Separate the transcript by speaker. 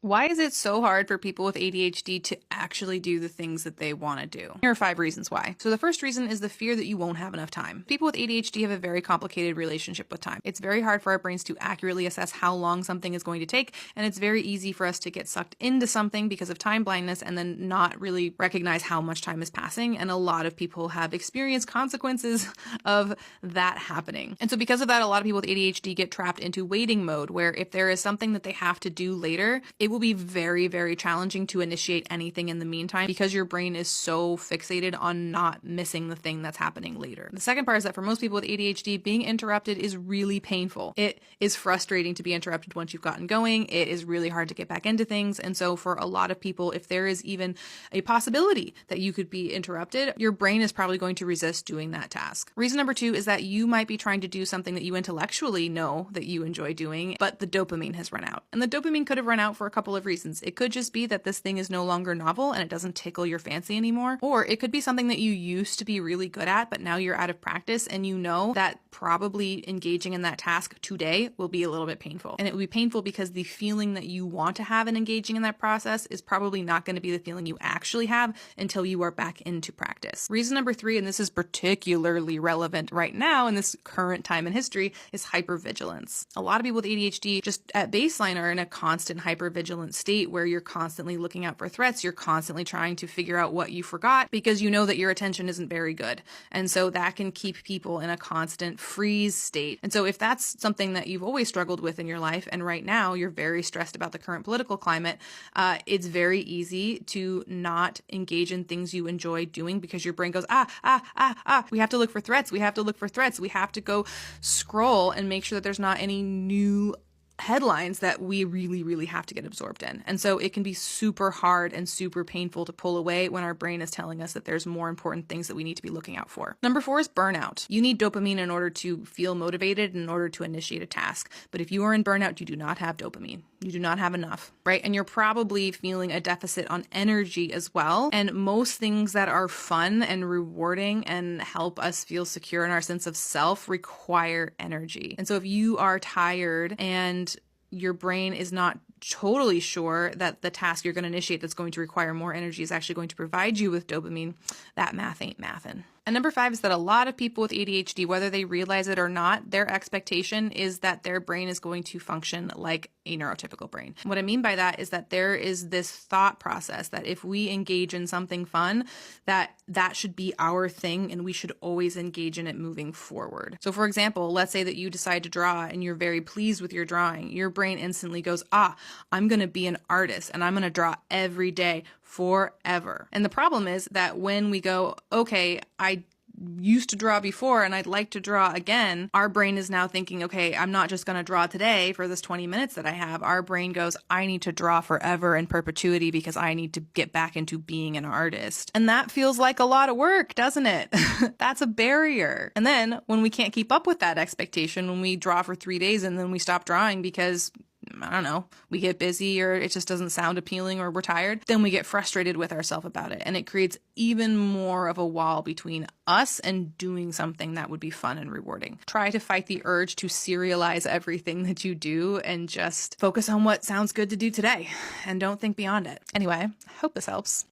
Speaker 1: Why is it so hard for people with ADHD to actually do the things that they want to do? Here are 5 reasons why. So the first reason is the fear that you won't have enough time. People with ADHD have a very complicated relationship with time. It's very hard for our brains to accurately assess how long something is going to take, and it's very easy for us to get sucked into something because of time blindness and then not really recognize how much time is passing, and a lot of people have experienced consequences of that happening. And so because of that, a lot of people with ADHD get trapped into waiting mode, where if there is something that they have to do later, it will be very, very challenging to initiate anything in the meantime because your brain is so fixated on not missing the thing that's happening later. The second part is that for most people with ADHD, being interrupted is really painful. It is frustrating to be interrupted once you've gotten going. It is really hard to get back into things. And so for a lot of people, if there is even a possibility that you could be interrupted, your brain is probably going to resist doing that task. Reason number 2 is that you might be trying to do something that you intellectually know that you enjoy doing, but the dopamine has run out. And the dopamine could have run out for a couple of reasons. It could just be that this thing is no longer novel and it doesn't tickle your fancy anymore. Or it could be something that you used to be really good at, but now you're out of practice and you know that probably engaging in that task today will be a little bit painful. And it will be painful because the feeling that you want to have in engaging in that process is probably not going to be the feeling you actually have until you are back into practice. Reason number 3, and this is particularly relevant right now in this current time in history, is hypervigilance. A lot of people with ADHD just at baseline are in a constant hypervigilant state where you're constantly looking out for threats. You're constantly trying to figure out what you forgot because you know that your attention isn't very good. And so that can keep people in a constant freeze state. And so if that's something that you've always struggled with in your life, and right now you're very stressed about the current political climate, it's very easy to not engage in things you enjoy doing because your brain goes, we have to look for threats. We have to look for threats. We have to go scroll and make sure that there's not any new headlines that we really, really have to get absorbed in. And so it can be super hard and super painful to pull away when our brain is telling us that there's more important things that we need to be looking out for. Number 4 is burnout. You need dopamine in order to feel motivated, in order to initiate a task. But if you are in burnout, you do not have dopamine. You do not have enough, right? And you're probably feeling a deficit on energy as well. And most things that are fun and rewarding and help us feel secure in our sense of self require energy. And so if you are tired and your brain is not totally sure that the task you're going to initiate that's going to require more energy is actually going to provide you with dopamine, that math ain't mathin'. And number 5 is that a lot of people with ADHD, whether they realize it or not, their expectation is that their brain is going to function like a neurotypical brain. What I mean by that is that there is this thought process that if we engage in something fun, that should be our thing and we should always engage in it moving forward. So for example, let's say that you decide to draw and you're very pleased with your drawing. Your brain instantly goes, I'm going to be an artist and I'm going to draw every day forever. And the problem is that when we go, okay, I used to draw before and I'd like to draw again, our brain is now thinking, okay, I'm not just going to draw today for this 20 minutes that I have. Our brain goes, I need to draw forever in perpetuity because I need to get back into being an artist. And that feels like a lot of work, doesn't it? That's a barrier. And then when we can't keep up with that expectation, when we draw for 3 days and then we stop drawing because I don't know, we get busy or it just doesn't sound appealing or we're tired, then we get frustrated with ourselves about it. And it creates even more of a wall between us and doing something that would be fun and rewarding. Try to fight the urge to serialize everything that you do and just focus on what sounds good to do today and don't think beyond it. Anyway, I hope this helps.